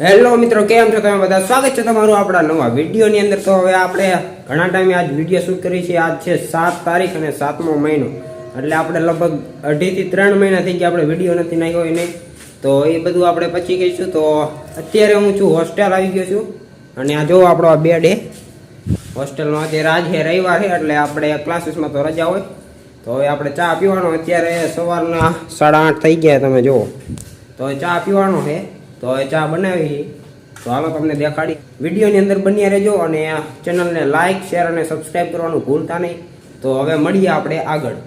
Hello મિત્રો, કેમ છો તમે બધા? સ્વાગત છે તમારું આપણા નવા વિડીયોની અંદર. તો હવે આપણે ઘણા ટાઈમે આજ વિડીયો શૂટ કરી છે. આજ છે 7 તારીખ અને 7મો મહિનો, એટલે આપણે લગભગ 2.5 થી 3 મહિના થઈ ગયા આપણે વિડીયો નથી નાખ્યો એને. તો એ બધું આપણે પછી કહીશું. તો અત્યારે હું છું હોસ્ટેલ આવી ગયો છું, અને આ જો આપણો બેડ હે હોસ્ટેલમાં. અત્યારે આજ છે રવિવાર છે, એટલે આપણે ક્લાસીસમાં તો રજા હોય. તો હવે આપણે ચા પીવાનો, અત્યારે સવારના 8:30 થઈ ગયા તમે જુઓ. તો ચા પીવાનો છે, તો હવે ચા બનાવી. તો હાલો તમને દેખાડી, વિડીયોની અંદર બન્યા રહેજો, અને આ ચેનલને લાઇક, શેર અને સબસ્ક્રાઈબ કરવાનું ભૂલતા નહીં. તો હવે મળીએ આપણે આગળ.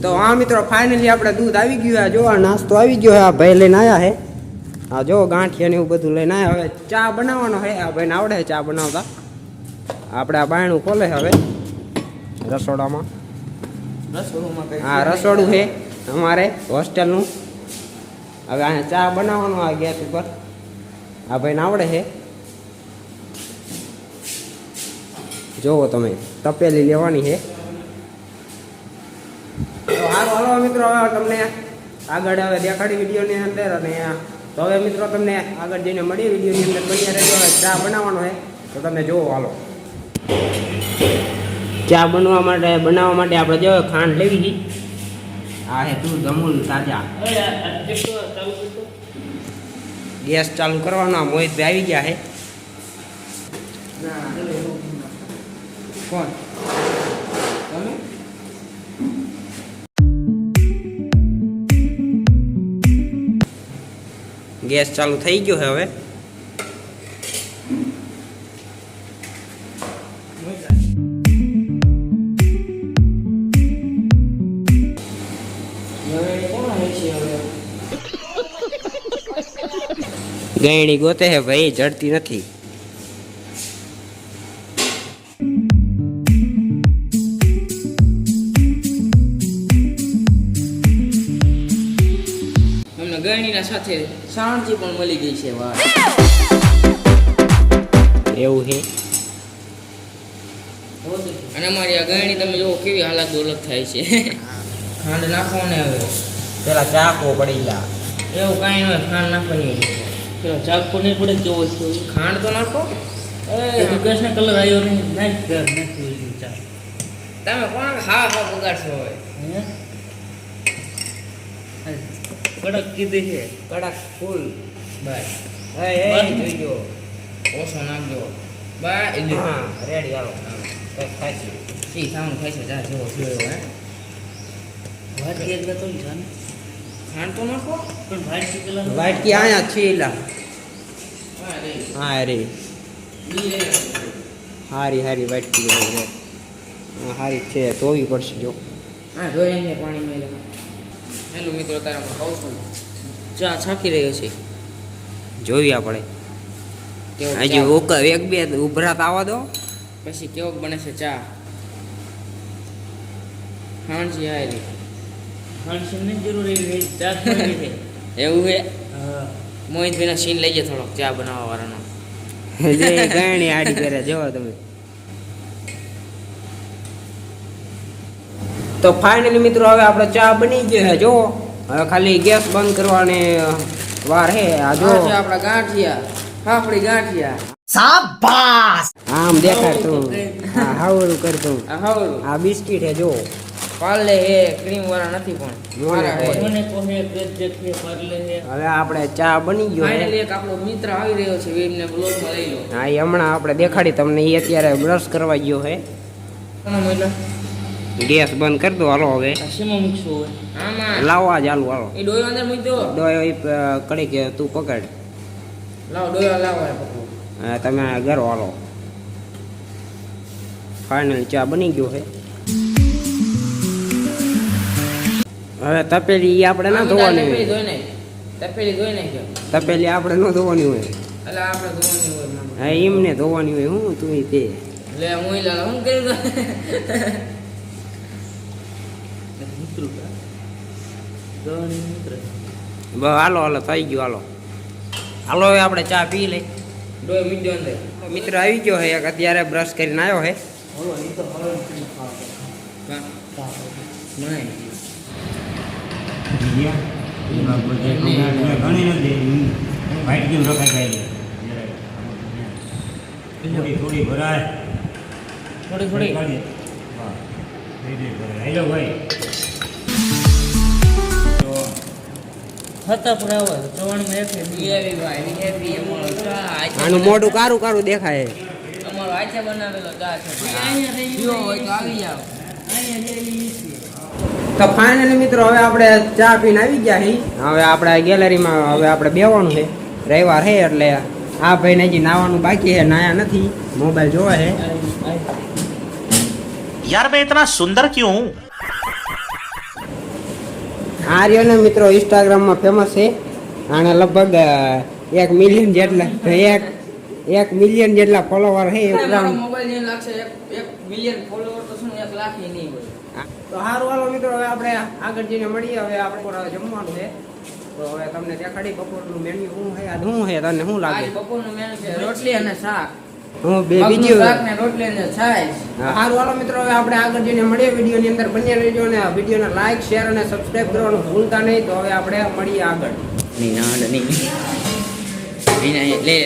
તો હા મિત્રો, ફાઇનલી આપણે દૂધ આવી ગયું. જો આ નાસ્તો આવી ગયો. આ ભાઈ લઈને આવ્યા છે. આ જો ગાંઠિયા ને એવું બધું લઈને આવ્યા. હવે ચા બનાવવાનો છે. આ ભાઈને આવડે છે ચા બનાવતા. આપણે આ બાયણું ખોલે હવે રસોડામાં. હા, રસોડું છે અમારે હોસ્ટેલનું. હવે અહીંયા ચા બનાવવાનો આ ગેસ ઉપર. આ ભાઈને આવડે છે. જોવો તમે, તપેલી લેવાની છે. તો હાલો મિત્રો, હવે તમને આગળ હવે દેખાડી વિડીયોની અંદર. અને તો હવે મિત્રો તમને આગળ જઈને મળીએ વિડીયોની અંદર. બન્યા રહેજો. હવે ચા બનાવવાનો છે, તો તમે જોવો. હાલો, ચા બનાવવા માટે આપણે જો ખાંડ લેવી હતી. આ હે દૂધ અમૂલ તાજા. ગેસ ચાલુ કરવાનો. મોહિતભાઈ આવી ગયા છે. કોણ તમે? ગેસ ચાલુ થઈ ગયો છે હવે. ગયણી ગોતે હે ભાઈ, જડતી નથી. અમને ગયણીના સાથે સાણજી પણ મળી ગઈ છે. વાહ, એવું છે. અને અમારી આ ગયણી તમે જુઓ કેવી હાલત દોલત થાય છે. ખાંડ નાખો ને હવે પેલા ચાકો પડી ગયા. એવું કાંઈ નહીં, ખાંડ નાખવાની. પેલો ચાકુ નહીં પડે કેવો છે. ખાંડ તો નાખો. ગેસને કલર આવ્યો નહીં. તમે કોણ હા બગાડશો હવે? કડક કીધી છે, કડક ફૂલ. બસ જોઈજો, ઓછો નાખજો. બસ રેડી. હાલો ખાઈશું. સી સાઉન્ડ ખાઈ છે. જા જેવો જોયો હે વાત કે તો જાન ખાંડ તો નાખો. પણ વાઈટ કી આયા છે એલા. હા રે, હારી વાઈટ કી હારી છે. ધોવી પડશે જો. હા, ધોઈને પાણી મેલે. હેલો મિત્રો, તારામાં ખાવ છું. ચા છાકી રહ્યો છે. જોવી આપણે હજી એક બે ઉભરાત આવવા દો, પછી કેવો બને છે ચા. હાંજી આયરી હાંજી જરૂરી ચા છે. એવું છે. મોહિતભાઈનો સીન લઈ જાય થોડોક ચા બનાવવા વાળાનો. જે ગયણી આડી કરે જોવો તમે. તો ફાઇનલી મિત્રો, હવે આપણે ચા બની ગઈ છે. જો હવે ખાલી ગેસ બંધ કરવાની વાર છે. આ જો આપણા ગાંઠિયા, ફાફડી ગાંઠિયા. શાબાશ! આમ દેખાડતું. હા, હાવરું કરતું. હાવરું. આ બિસ્કિટ હે જો. પાર્લે હે, ક્રીમ વાળા નથી પણ મારા હે. હવે આપણે ચા બની ગયો. ફાઇનલી એક આપણો મિત્ર આવી રહ્યો છે, એમને બ્લોગમાં લઈ લો. હા, એ હમણાં આપણે દેખાડી તમને. એ અત્યારે બ્રશ કરવા ગયો છે. ગેસ બંધ કરી દો. હાલો હવે લાવવા જ હાલું. હાલો, એ ડોયો અંદર મૂકી દો. ડોયો કડી કે તું પકડ. લાવો ડોયો, લાવો. હા, તમે ગરો. હાલો, ફાઇનલ ચા બની ગયો છે. હવે તપેલી આપણે ના ધોવાની હોય. તપેલી ધોઈ નાખ્યો. તપેલી આપણે ન ધોવાની હોય. એટલે આપણે ધોવાની હોય. હા, એમને ધોવાની હોય. હું તું તે લે હું લા હું કરી દો. હાલો થઈ ગયું. હાલો હવે આપણે ચા પી લઈ. ડોયો મીડિયો અંદર. મિત્ર આવી ગયો છે એક, અત્યારે બ્રશ કરીને આવ્યો છે. વાઈટ જેવું રખાય જાય થોડી થોડી ભરાય થોડી થોડી કાઢીએ. હા થઈ ગઈ ભરાય. હેલો ભાઈ તો હતા પુરાવા ચવાણમાં એક બીઆવી ભાઈ બીઆવી અમારો ચા આનું મોઢું કારું કારું દેખાય અમારો આચે બનાવેલો ચા છે પીવો હોય તો આવી જાવ તો ફાઇનલી મિત્રો હવે આપણે ચા પીને આવી ગયા છીએ હવે આપણે ગેલેરીમાં હવે આપણે બેવાનું છે રવિવાર છે એટલે આ ભાઈને હજી નાવાનું બાકી છે નાયા નથી મોબાઈલ જોવે છે यार मैं इतना सुंदर क्यों हूँ આ રહ્યો ને મિત્રો ઇન્સ્ટાગ્રામમાં ફેમસ છે આને લગભગ 1 મિલિયન જેટલા 1 મિલિયન જેટલા ફોલોવર છે મોબાઈલ ને લાગશે એક મિલિયન ફોલોવર તો શું 1 લાખ ય નહીં હોય તો સારું હાલો મિત્રો હવે આપણે આગળ જઈને મળીએ હવે આપણે પર જમવાનું છે તો હવે તમને દેખાડી બપોરનું મેન્યુ શું છે આજ શું છે તને શું લાગે આજ બપોરનું મેનુ છે રોટલી અને શાક હું બે મગનું બીજું શાક ને રોટલી અને છાશ સારું હાલો મિત્રો હવે આપણે આગળ જઈને મળીએ વિડીયોની અંદર બન્યા રહેજો અને વિડીયોને લાઈક શેર અને સબસ્ક્રાઇબ કરવાનું ભૂલતા નહીં તો હવે આપણે મળીએ આગળ નહીં ના નહીં લે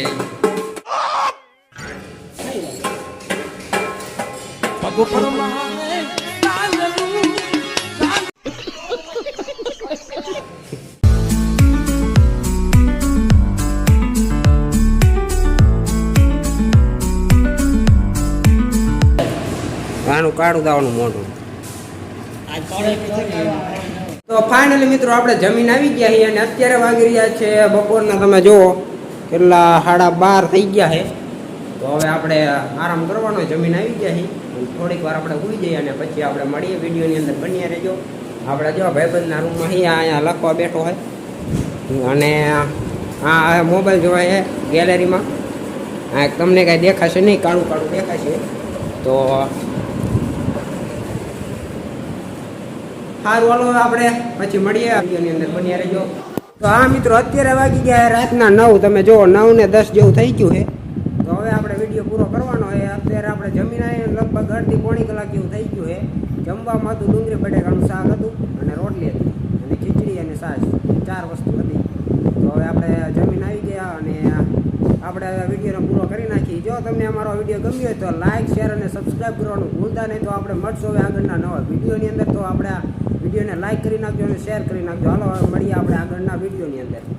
આનું કાઢું દાવાનું મોઢું તો ફાઇનલી મિત્રો આપણે જમીન આવી ગયા છીએ અને અત્યારે વાગી રહ્યા છે બપોરના તમે જુઓ કેટલા 12:30 થઈ ગયા છે તો હવે આપણે આરામ કરવાનો જમીન આવી ગયા છીએ થોડીક વાર આપણે સૂઈ જઈએ અને પછી આપણે મળીએ વિડીયોની અંદર બન્યા રહેજો આપણે જો ભાઈબંધના રૂમમાં અહીંયા લખવા બેઠો હોય અને આ મોબાઈલ જોવાય છે ગેલેરીમાં આ તમને કાંઈ દેખાશે નહીં કાળું કાળું દેખાશે તો સારું હાલો આપણે પછી મળીએ વિડીયોની અંદર બન્યા રહેજો તો હા મિત્રો અત્યારે વાગી ગયા રાતના 9 તમે જુઓ 9:10 જેવું થઈ ગયું છે તો હવે આપણે વિડીયો પૂરો કરવાનો છે અત્યારે આપણે જમીન આવીને લગભગ અડધી પોણી કલાક જેવું થઈ ગયું છે જમવામાં હતું ડુંગળી બટેકાનું શાક હતું અને રોટલી હતી અને ખીચડી અને છાશ 4 વસ્તુ હતી તો હવે આપણે જમીન આવી ગયા અને આપણે વિડીયોને પૂરો કરી નાખી જો તમને અમારો વિડીયો ગમ્યો હોય તો લાઇક શેર અને સબસ્ક્રાઈબ કરવાનું ભૂલતા નહીં તો આપણે મળશું હવે આગળના નવા વિડીયોની અંદર તો આપણે વિડીયોને લાઇક કરી નાખજો અને શેર કરી નાખજો હાલો હવે મળીએ આપણે આગળના વિડીયોની અંદર